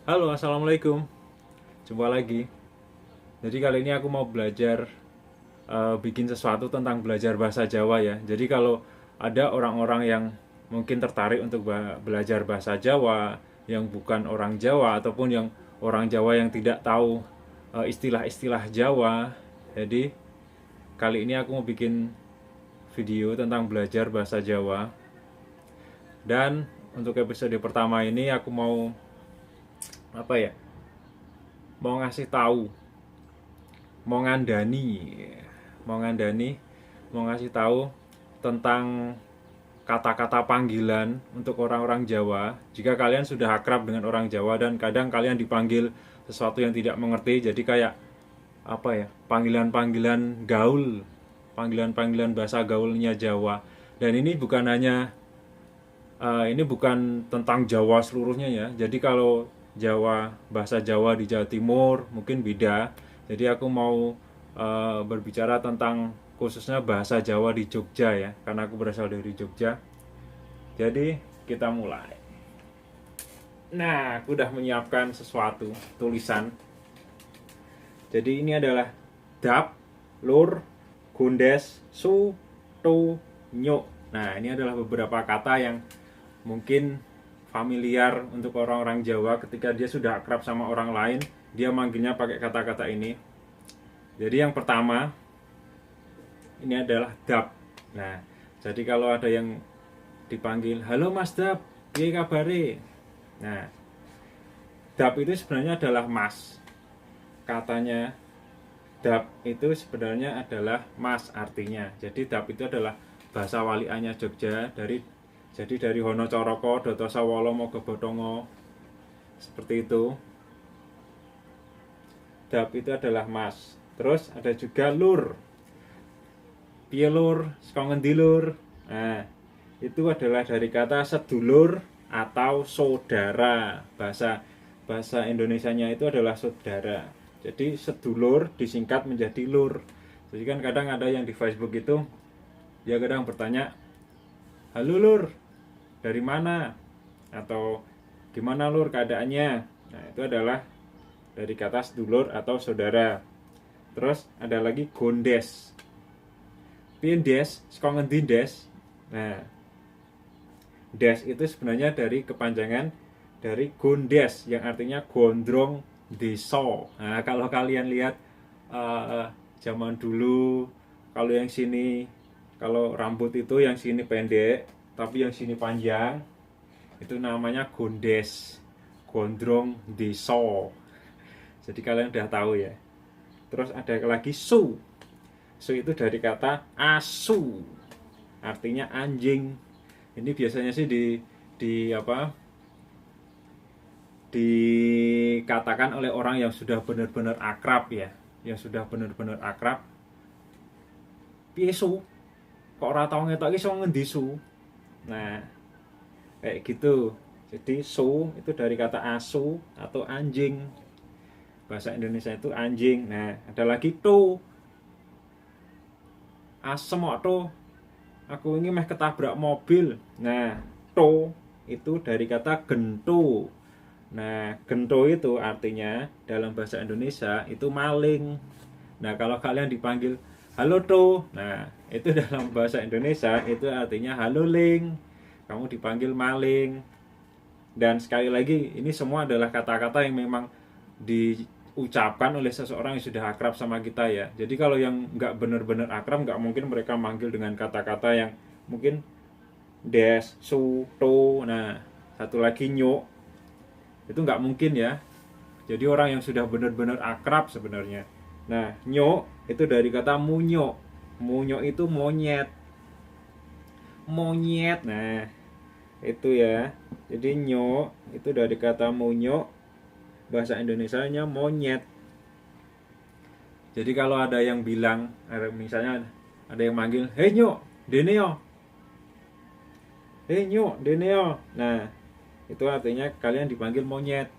Halo, assalamualaikum. Jumpa lagi. Jadi kali ini aku mau belajar bikin sesuatu tentang belajar bahasa Jawa ya. Jadi kalau ada orang-orang yang mungkin tertarik untuk belajar bahasa Jawa, yang bukan orang Jawa ataupun yang orang Jawa yang tidak tahu istilah-istilah Jawa, jadi kali ini aku mau bikin video tentang belajar bahasa Jawa. Dan untuk episode pertama ini aku mau apa ya? Mau ngasih tahu, mau ngandani, mau ngandani, mau ngasih tahu tentang kata-kata panggilan untuk orang-orang Jawa. Jika kalian sudah akrab dengan orang Jawa dan kadang kalian dipanggil sesuatu yang tidak mengerti, jadi kayak apa ya, panggilan-panggilan gaul, panggilan-panggilan bahasa gaulnya Jawa. Dan ini bukan hanya ini bukan tentang Jawa seluruhnya ya. Jadi kalau Jawa, bahasa Jawa di Jawa Timur mungkin beda. Jadi aku mau berbicara tentang khususnya bahasa Jawa di Jogja ya, karena aku berasal dari Jogja. Jadi kita mulai. Nah, aku udah menyiapkan sesuatu, tulisan. Jadi ini adalah dap, lur, gundes, su, tu, nyuk. Nah, ini adalah beberapa kata yang mungkin familiar untuk orang-orang Jawa. Ketika dia sudah akrab sama orang lain, dia manggilnya pakai kata-kata ini. Jadi yang pertama ini adalah dap. Nah, jadi kalau ada yang dipanggil, halo Mas Dap, piye kabare? Nah, dap itu sebenarnya adalah mas. Katanya dap itu sebenarnya adalah mas artinya. Jadi dap itu adalah bahasa waliannya Jogja, dari Hono Coroko, Doto Sawolo, Mogobotongo, seperti itu. Dap itu adalah mas. Terus ada juga lur. Piye lur, saka ngendi lur? Nah, itu adalah dari kata sedulur atau saudara. Bahasa Indonesianya itu adalah saudara. Jadi sedulur disingkat menjadi lur. Jadi kan kadang ada yang di Facebook itu dia kadang bertanya, halo lur, dari mana? Atau gimana lur keadaannya? Nah, itu adalah dari kata sedulur atau saudara. Terus ada lagi gondes. Piye des, saka ngendi des? Nah, des itu sebenarnya dari kepanjangan dari gondes yang artinya gondrong deso. Nah, kalau kalian lihat zaman dulu, kalau yang sini, kalau rambut itu yang sini pendek, tapi yang sini panjang, itu namanya gondes, gondrong deso. Jadi kalian udah tahu ya. Terus ada lagi su. Su itu dari kata asu, artinya anjing. Ini biasanya sih di apa? Dikatakan oleh orang yang sudah benar-benar akrab ya, yang sudah benar-benar akrab. Piye su? Kok ora tau ngetok iki sing ngendi su? Nah, kayak gitu. Jadi su itu dari kata asu atau anjing. Bahasa Indonesia itu anjing. Nah, ada lagi tu. Asem kok tu. Aku ini meh ketabrak mobil. Nah, to itu dari kata gento. Nah, gento itu artinya dalam bahasa Indonesia itu maling. Nah, kalau kalian dipanggil halo to, nah itu dalam bahasa Indonesia itu artinya halo ling. Kamu dipanggil maling. Dan sekali lagi, ini semua adalah kata-kata yang memang diucapkan oleh seseorang yang sudah akrab sama kita ya. Jadi kalau yang nggak benar-benar akrab, nggak mungkin mereka manggil dengan kata-kata yang mungkin des, su, to, nah satu lagi nyok, itu nggak mungkin ya. Jadi orang yang sudah benar-benar akrab sebenarnya. Nah, nyok itu dari kata munyok. Munyok itu monyet. Monyet. Nah, itu ya. Jadi nyok itu dari kata munyok, bahasa Indonesianya monyet. Jadi kalau ada yang bilang, misalnya ada yang manggil, hei nyok, dene yo. Hei nyok, dene yo. Nah, itu artinya kalian dipanggil monyet.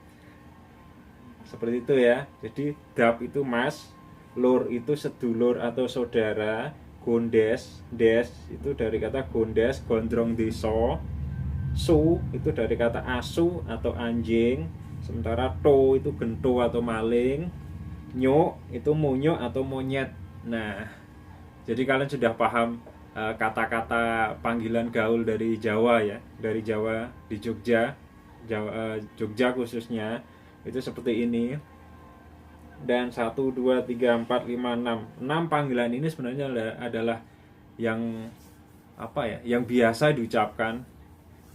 Seperti itu ya. Jadi dap itu mas, lur itu sedulur atau saudara, gondes, des itu dari kata gondes, gondrong deso, su itu dari kata asu atau anjing, Sementara to itu gento atau maling, nyo itu monyo atau monyet. Nah, jadi kalian sudah paham kata-kata panggilan gaul dari Jawa ya, dari Jawa di Jogja, Jogja khususnya itu seperti ini. Dan 1, 2, 3, 4, 5, 6 panggilan ini sebenarnya adalah yang apa ya, yang biasa diucapkan.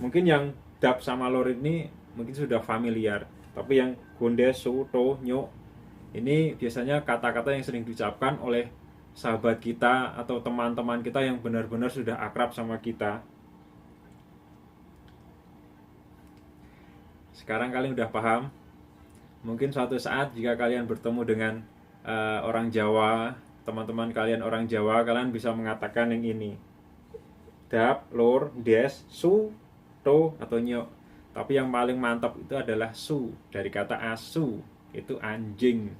Mungkin yang dap sama lor ini mungkin sudah familiar, tapi yang gonde, su, to, nyo ini biasanya kata-kata yang sering diucapkan oleh sahabat kita atau teman-teman kita yang benar-benar sudah akrab sama kita. Sekarang kalian udah paham? Mungkin suatu saat jika kalian bertemu dengan orang Jawa, teman-teman kalian orang Jawa, kalian bisa mengatakan yang ini. Dap, lor, des, su, to, atau nyo. Tapi yang paling mantap itu adalah su, dari kata asu, itu anjing.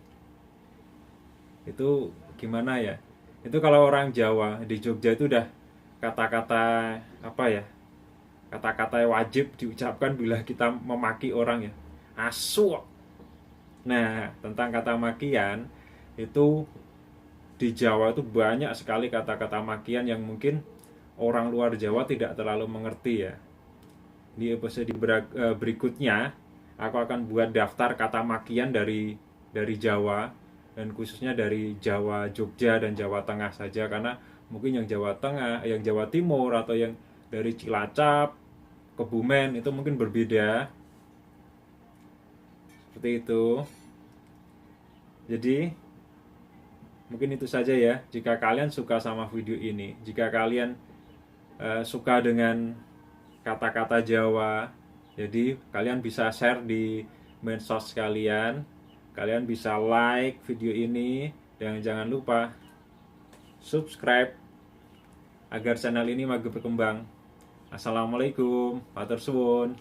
Itu gimana ya? Itu kalau orang Jawa di Jogja itu udah kata-kata apa ya? Kata-kata yang wajib diucapkan bila kita memaki orang ya. Asu. Nah, tentang kata makian itu di Jawa itu banyak sekali kata-kata makian yang mungkin orang luar Jawa tidak terlalu mengerti ya. Di episode berikutnya aku akan buat daftar kata makian dari Jawa, dan khususnya dari Jawa Jogja dan Jawa Tengah saja, karena mungkin yang Jawa Tengah, yang Jawa Timur atau yang dari Cilacap, Kebumen itu mungkin berbeda. Seperti itu. Jadi mungkin itu saja ya. Jika kalian suka sama video ini, jika kalian suka dengan kata-kata Jawa, jadi kalian bisa share di medsos kalian, kalian bisa like video ini, dan jangan lupa subscribe agar channel ini makin berkembang. Assalamualaikum, matur suwun.